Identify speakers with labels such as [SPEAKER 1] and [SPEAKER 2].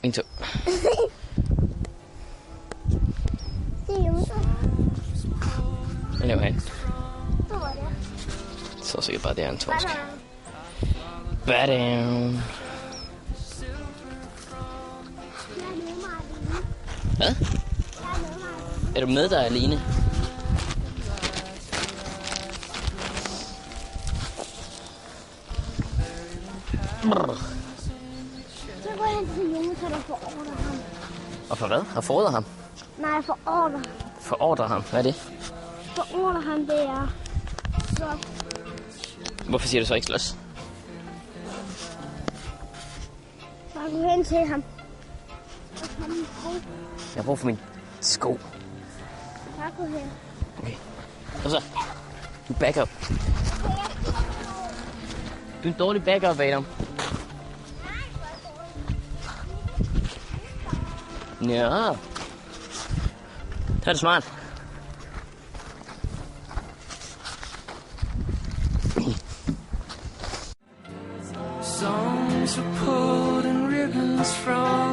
[SPEAKER 1] En, to. Hvad laver han? Så sikkert bare, det er en torsk. Badam. Hvad? Er du med der alene?
[SPEAKER 2] Så går jeg hen til Jonathan og forordner ham.
[SPEAKER 1] Og for hvad? Og forordner ham?
[SPEAKER 2] Nej, forordner.
[SPEAKER 1] Forordner ham? Hvad er det?
[SPEAKER 2] Forordner ham, det er så.
[SPEAKER 1] Hvorfor siger du så ikke slås?
[SPEAKER 2] Så går hen til ham. Og tage min sko.
[SPEAKER 1] Jeg har brug for min sko.
[SPEAKER 2] Så gå hen.
[SPEAKER 1] Okay. Og så. Du back up. Du er en dårlig backup, Adam. Ja. Det er det smart.
[SPEAKER 3] Songs were pulled and ribbons from